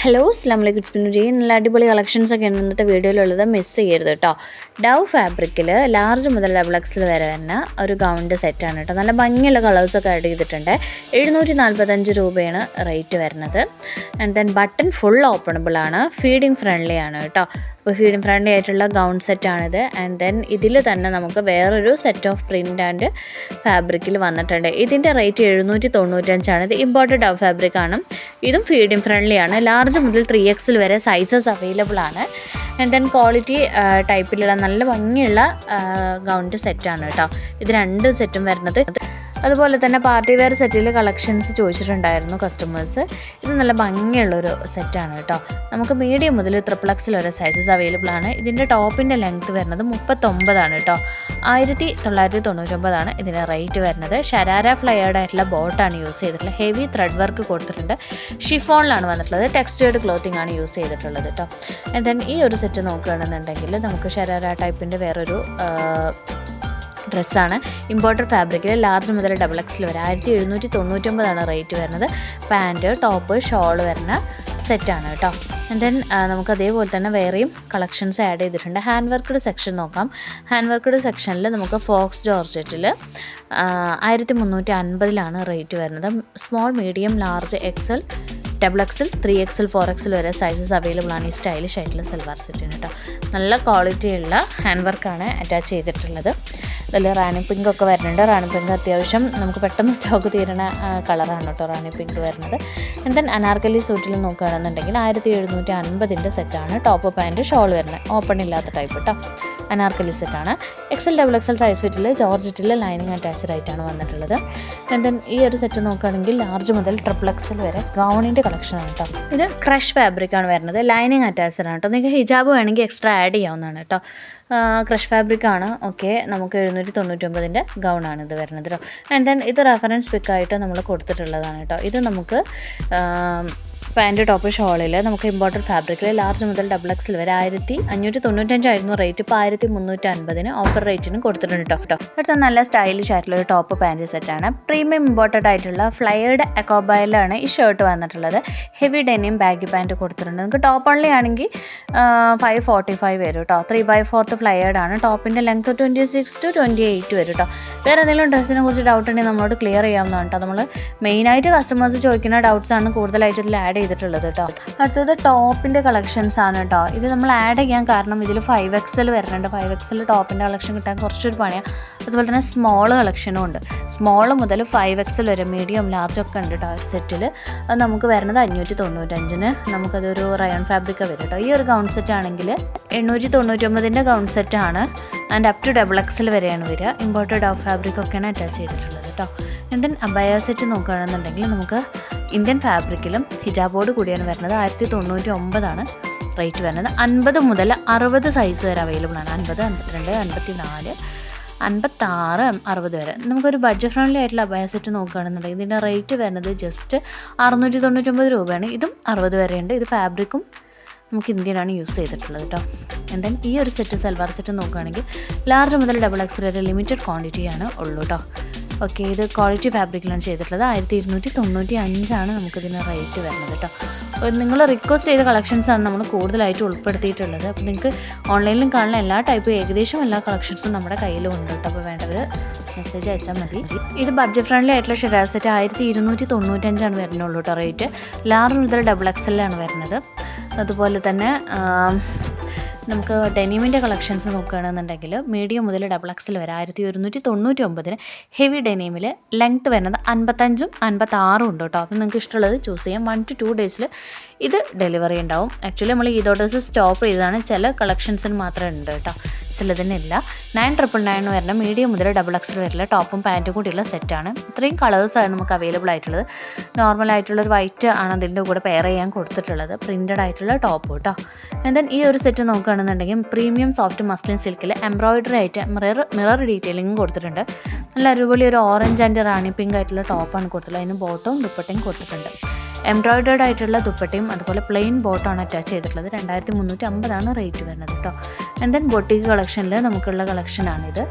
Hello അസ്സലാമലൈക്കും സ്പിന്നുജി നല്ല അടിപൊളി കളക്ഷൻസൊക്കെയാണ് ഇന്നത്തെ വീഡിയോയിലുള്ളത്. മിസ് ചെയ്യരുത് കേട്ടോ. ഡവ് ഫാബ്രിക്കിൽ ലാർജ് മുതൽ ഡബിൾ എക്സിൽ വരെ തന്നെ ഒരു ഗൗണിൻ്റെ സെറ്റാണ് കേട്ടോ. നല്ല ഭംഗിയുള്ള കളേഴ്സൊക്കെ ആഡ് ചെയ്തിട്ടുണ്ട്. 745 രൂപയാണ് റേറ്റ് വരുന്നത്. And then button full openable ആണ്, ഫീഡിങ് ഫ്രണ്ട്ലി ആണ് കേട്ടോ. അപ്പോൾ ഫീഡിങ് ഫ്രണ്ട്ലി ആയിട്ടുള്ള ഗൗൺ സെറ്റാണിത്. ആൻഡ് ദെൻ ഇതിൽ തന്നെ നമുക്ക് വേറൊരു സെറ്റ് ഓഫ് പ്രിൻ്റ് ആൻഡ് ഫാബ്രിക്കിൽ വന്നിട്ടുണ്ട്. ഇതിൻ്റെ റേറ്റ് 795 ആണ്. ഇത് ഇമ്പോർട്ടഡ് ഡവ് ഫാബ്രിക് ആണ്. ഇതും ഫീഡിങ് ഫ്രണ്ട്ലി ആണ്. ലാർജ് മുതൽ 3XL വരെ സൈസസ് അവൈലബിൾ ആണ്. ആൻഡ് ദെൻ ക്വാളിറ്റി ടൈപ്പിലുള്ള നല്ല ഭംഗിയുള്ള ഗൗണിൻ്റെ സെറ്റാണ് കേട്ടോ. ഇത് രണ്ട് സെറ്റും വരുന്നത്. അതുപോലെ തന്നെ പാർട്ടി വെയർ സെറ്റിൽ കളക്ഷൻസ് ചോദിച്ചിട്ടുണ്ടായിരുന്നു കസ്റ്റമേഴ്സ്. ഇത് നല്ല ഭംഗിയുള്ളൊരു സെറ്റാണ് കേട്ടോ. നമുക്ക് മീഡിയം മുതൽ XXX വരെ സൈസസ് അവൈലബിൾ ആണ്. ഇതിൻ്റെ ടോപ്പിൻ്റെ ലെങ്ത്ത് വരുന്നത് 39 ആണ് കേട്ടോ. 1999 ഇതിൻ്റെ റേറ്റ് വരുന്നത്. ഷരാര ഫ്ലയേർഡ് ആയിട്ടുള്ള ബോട്ടാണ് യൂസ് ചെയ്തിട്ടുള്ളത്. ഹെവി ത്രെഡ് വർക്ക് കൊടുത്തിട്ടുണ്ട്. ഷിഫോണിലാണ് വന്നിട്ടുള്ളത്. ടെക്സ്റ്റേർഡ് ക്ലോത്തിങ് ആണ് യൂസ് ചെയ്തിട്ടുള്ളത് കേട്ടോ. ആൻഡ് ദെൻ ഈ ഒരു സെറ്റ് നോക്കുകയാണെന്നുണ്ടെങ്കിൽ നമുക്ക് ഷരാര ടൈപ്പിൻ്റെ വേറൊരു ഡ്രസ്സാണ്. ഇമ്പോർട്ടഡ് ഫാബ്രിക്കിൽ ലാർജ് മുതൽ XXL വരെ 1799 റേറ്റ് വരുന്നത്. പാൻറ്റ്, ടോപ്പ്, ഷോൾ വരുന്ന സെറ്റാണ് കേട്ടോ. ആൻഡ് ദെൻ നമുക്ക് അതേപോലെ തന്നെ വേറെയും കളക്ഷൻസ് ആഡ് ചെയ്തിട്ടുണ്ട്. ഹാൻഡ് വർക്ക്ഡ് സെക്ഷൻ നോക്കാം. ഹാൻഡ് വർക്ക്ഡ് സെക്ഷനിൽ നമുക്ക് ഫോക്സ് ജോർജറ്റിൽ 1350 റേറ്റ് വരുന്നത്. Small, medium, large, XL, XXL, 3XL, 4XL വരെ സൈസസ് അവൈലബിൾ ആണ് ഈ സ്റ്റൈലിഷ് ആയിട്ടുള്ള സൽവാർ സെറ്റിന് കേട്ടോ. നല്ല ക്വാളിറ്റിയുള്ള ഹാൻഡ് വർക്കാണ് അറ്റാച്ച് ചെയ്തിട്ടുള്ളത്. അതിൽ റാണി പിങ്ക് ഒക്കെ വരുന്നുണ്ട്. റാണി പിങ്ക് അത്യാവശ്യം നമുക്ക് പെട്ടെന്ന് സ്റ്റോക്ക് തീരുന്ന കളറാണ് കേട്ടോ റാണി പിങ്ക് വരുന്നത്. ആൻഡ് ദെൻ അനാർക്കലി സൂട്ടിൽ നോക്കുകയാണെന്നുണ്ടെങ്കിൽ 1750 സെറ്റാണ്. ടോപ്പ്, പാൻറ്റ്, ഷോൾ വരുന്നത്. ഓപ്പൺ ഇല്ലാത്ത ടൈപ്പ് കേട്ടോ. അനാർക്കലി സെറ്റാണ്. XL, XXL സൈസ് ഫിറ്റിൽ ജോർജറ്റിൽ ലൈനിങ് അറ്റാച്ച്ഡ് ആയിട്ടാണ് വന്നിട്ടുള്ളത്. ആൻഡ് ദെൻ ഈ ഒരു സെറ്റ് നോക്കുകയാണെങ്കിൽ ലാർജ് മുതൽ XXL വരെ ഗൗണിൻ്റെ കളക്ഷനാണ് കേട്ടോ. ഇത് ക്രഷ് ഫാബ്രിക്കാണ് വരുന്നത്. ലൈനിങ് അറ്റാച്ച്ഡ് ആണ് കേട്ടോ. നിങ്ങൾക്ക് ഹിജാബ് വേണമെങ്കിൽ എക്സ്ട്രാ ആഡ് ചെയ്യാവുന്നതാണ് കേട്ടോ. ക്രഷ് ഫാബ്രിക്കാണ്. ഓക്കെ, നമുക്ക് 799 ഗൗണാണ് ഇത് വരുന്നത് കേട്ടോ. ആൻഡ് ദെൻ ഇത് റെഫറൻസ് പിക്കായിട്ട് നമ്മൾ കൊടുത്തിട്ടുള്ളതാണ് കേട്ടോ. ഇത് നമുക്ക് പാൻറ്റ്, ടോപ്പ്, ഷോളിൽ നമുക്ക് ഇമ്പോർട്ടഡ് ഫാബ്രിക്കിൽ ലാർജ് മുതൽ XXL വരെ 1595 റേറ്റ്. ഇപ്പോൾ 1350 ഓഫർ റേറ്റിന് കൊടുത്തിട്ടുണ്ട് കേട്ടോ. അടുത്ത നല്ല സ്റ്റൈലിഷ് ആയിട്ടുള്ള ഒരു ടോപ്പ് പാൻറ്റ് സെറ്റാണ്. പ്രീമിയം ഇമ്പോർട്ടഡ് ആയിട്ടുള്ള ഫ്ലയേർഡ് എക്കോബൈലാണ് ഈ ഷർട്ട് വന്നിട്ടുള്ളത്. ഹെവി ഡെനിം ബാഗി പാൻറ്റ് കൊടുത്തിട്ടുണ്ട്. നിങ്ങൾക്ക് ടോപ്പ് ഓൺലി ആണെങ്കിൽ 545 വരും കേട്ടോ. 3/4 ഫ്ലയേർഡ് ആണ്. ടോപ്പിൻ്റെ ലെങ്ത് 26 to 28 വരും കേട്ടോ. വേറെ എന്തെങ്കിലും ഡ്രസ്സിനെ കുറിച്ച് ഡൗട്ട് ഉണ്ടെങ്കിൽ നമ്മളോട് ക്ലിയർ ചെയ്യാവുന്നതാണ് കേട്ടോ. നമ്മൾ മെയിനായിട്ട് കസ്റ്റമേഴ്സ് ചോദിക്കുന്ന ഡൗട്ട്സ് ആണ് കൂടുതലായിട്ട് ഇതിൽ ആഡ് ചെയ്തിട്ടുള്ളത് കേട്ടോ. അടുത്തത് ടോപ്പിൻ്റെ കളക്ഷൻസ് ആണ് കേട്ടോ. ഇത് നമ്മൾ ആഡ് ചെയ്യാൻ കാരണം ഇതിൽ 5XL വരുന്നുണ്ട്. 5XL ടോപ്പിൻ്റെ കളക്ഷൻ കിട്ടാൻ കുറച്ചൊരു പണിയാണ്. അതുപോലെ തന്നെ സ്മോൾ കളക്ഷനും ഉണ്ട്. സ്മോൾ മുതൽ 5XL വരെ മീഡിയം, ലാർജ് ഒക്കെ ഉണ്ട് കേട്ടോ ഒരു സെറ്റിൽ. അത് നമുക്ക് വരുന്നത് 595 നമുക്കതൊരു റയോൺ ഫാബ്രിക്ക വരും കേട്ടോ. ഈ ഒരു ഗൗൺ സെറ്റ് ആണെങ്കിൽ 899 ഗൗൺ സെറ്റാണ്. ആൻഡ് അപ് ടു XXL വരെയാണ് വരിക. ഇമ്പോർട്ടഡ് ഡവ് ഫാബ്രിക് ഒക്കെയാണ് അറ്റാച്ച് ചെയ്തിട്ടുള്ളത് കേട്ടോ. ഇന്ത്യൻ അബായ സെറ്റ് നോക്കുകയാണെന്നുണ്ടെങ്കിൽ നമുക്ക് ഇന്ത്യൻ ഫാബ്രിക്കിലും ഹിജാബോട് കൂടിയാണ് വരുന്നത്. 1099 റേറ്റ് വരുന്നത്. 50 മുതൽ 60 സൈസ് വരെ അവൈലബിൾ ആണ്. 50, 52, 54, 56, 60 വരെ. നമുക്കൊരു ബഡ്ജറ്റ് ഫ്രണ്ട്ലി ആയിട്ടുള്ള അബായ സെറ്റ് നോക്കുകയാണെന്നുണ്ടെങ്കിൽ ഇതിൻ്റെ റേറ്റ് വരുന്നത് ജസ്റ്റ് 699 രൂപയാണ്. ഇതും 60 വരെയുണ്ട്. ഇത് ഫാബ്രിക്കും നമുക്ക് ഇന്ത്യനാണ് യൂസ് ചെയ്തിട്ടുള്ളത് കേട്ടോ. ആൻഡ് ദെൻ ഈ ഒരു സെറ്റ് സൽവാർ സെറ്റ് നോക്കുകയാണെങ്കിൽ ലാർജ് മുതൽ XXL വരെ ലിമിറ്റഡ് ക്വാണ്ടിറ്റിയാണ് ഉള്ളൂ കേട്ടോ. ഓക്കെ, ഇത് ക്വാളിറ്റി ഫാബ്രിക്കിലാണ് ചെയ്തിട്ടുള്ളത്. 1295 നമുക്കിതിന് റേറ്റ് വരുന്നത് കേട്ടോ. നിങ്ങൾ റിക്വസ്റ്റ് ചെയ്ത കളക്ഷൻസാണ് നമ്മൾ കൂടുതലായിട്ട് ഉൾപ്പെടുത്തിയിട്ടുള്ളത്. അപ്പോൾ നിങ്ങൾക്ക് ഓൺലൈനിലും കാണുന്ന എല്ലാ ടൈപ്പ് ഏകദേശം എല്ലാ കളക്ഷൻസും നമ്മുടെ കയ്യിലും ഉണ്ട് കേട്ടോ. അപ്പോൾ വേണ്ടവർ മെസ്സേജ് അയച്ചാൽ മതി. ഇത് ബഡ്ജറ്റ് ഫ്രണ്ട്ലി ആയിട്ടുള്ള ഷെഡാർ സെറ്റ് 1295 വരുന്നുള്ളൂ കേട്ടോ റേറ്റ്. ലാർജ് മുതൽ XXL വരുന്നത്. അതുപോലെ തന്നെ നമുക്ക് ഡെനിമിൻ്റെ കളക്ഷൻസ് നോക്കുകയാണെന്നുണ്ടെങ്കിൽ മീഡിയം മുതൽ XXL വരെ 1199 ഹെവി ഡെനിമിൽ ലെങ്ത്ത് വരുന്നത് 55ഉം 56ഉം ഉണ്ട് കേട്ടോ. അപ്പോൾ നിങ്ങൾക്ക് ഇഷ്ടമുള്ളത് ചൂസ് ചെയ്യാം. 1 to 2 ഡേയ്സിൽ ഇത് ഡെലിവറി ഉണ്ടാവും. ആക്ച്വലി നമ്മൾ ഈ ഓർഡേഴ്സ് സ്റ്റോപ്പ് ചെയ്തതാണ്. ചില കളക്ഷൻസിന് മാത്രമേ ഉണ്ട് കേട്ടോ, ചിലതിനില്ല. 999 വരുന്ന മീഡിയം മുതൽ XXL വരെയുള്ള ടോപ്പും പാൻറ്റും കൂടിയുള്ള സെറ്റാണ്. ഇത്രയും കളേഴ്സാണ് നമുക്ക് അവൈലബിൾ ആയിട്ടുള്ളത്. നോർമലായിട്ടുള്ളൊരു വൈറ്റ് ആണ് അതിൻ്റെ കൂടെ പെയർ ചെയ്യാൻ കൊടുത്തിട്ടുള്ളത്. പ്രിൻറ്റഡ് ആയിട്ടുള്ള ടോപ്പ് കേട്ടോ. ആൻഡ് ദെൻ ഈ ഒരു സെറ്റ് നോക്കുകയാണെന്നുണ്ടെങ്കിൽ പ്രീമിയം സോഫ്റ്റ് മസ്ലിൻ സിൽക്കിൽ എംബ്രോയിഡറി ആയിട്ട് മിറർ ഡീറ്റെയിലിംഗ് കൊടുത്തിട്ടുണ്ട്. നല്ല അടിപൊളി ഒരു ഓറഞ്ച് ആൻഡ് റാണി പിങ്ക് ആയിട്ടുള്ള ടോപ്പാണ് കൊടുത്തിട്ടുള്ളത്. അതിന് ബോട്ടവും ദുപ്പട്ടയും കൊടുത്തിട്ടുണ്ട്. എംബ്രോയിഡേർഡ് ആയിട്ടുള്ള ദുപ്പട്ടയും അതുപോലെ പ്ലെയിൻ ബോട്ടമാണ് അറ്റാച്ച് ചെയ്തിട്ടുള്ളത്. 2350 റേറ്റ് വരുന്നത് കേട്ടോ. ആൻഡ് ദെൻ ബൊട്ടീക്ക് കളക്ഷനിൽ നമുക്കുള്ള കളക്ഷനാണിത്.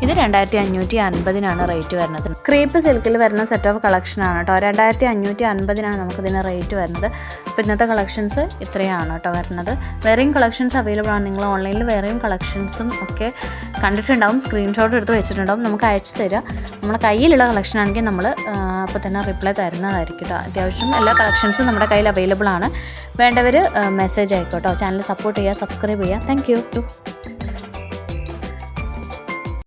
ഇത് 2550 റേറ്റ് വരുന്നത്. ക്രീപ്പ് സിൽക്കിൽ വരുന്ന സെറ്റ് ഓഫ് കളക്ഷനാണ് കേട്ടോ. 2550 നമുക്കിതിന് റേറ്റ് വരുന്നത്. അപ്പോൾ ഇന്നത്തെ കളക്ഷൻസ് ഇത്രയാണ് കേട്ടോ വരുന്നത്. വേറെയും കളക്ഷൻസ് അവൈലബിൾ ആണ്. നിങ്ങൾ ഓൺലൈനിൽ വേറെയും കളക്ഷൻസും ഒക്കെ കണ്ടിട്ടുണ്ടാവും, സ്ക്രീൻഷോട്ട് എടുത്ത് വെച്ചിട്ടുണ്ടാവും. നമുക്ക് അയച്ചു തരിക. നമ്മളെ കയ്യിലുള്ള കളക്ഷൻ ആണെങ്കിൽ നമ്മൾ അപ്പോൾ തന്നെ റിപ്ലൈ തരുന്നതായിരിക്കും കേട്ടോ. അത്യാവശ്യം എല്ലാ കളക്ഷൻസും നമ്മുടെ കയ്യിൽ അവൈലബിൾ ആണ്. വേണ്ടവർ മെസ്സേജ് ആയിക്കോട്ടോ. ചാനൽ സപ്പോർട്ട് ചെയ്യുക, സബ്സ്ക്രൈബ് ചെയ്യുക. Thank you.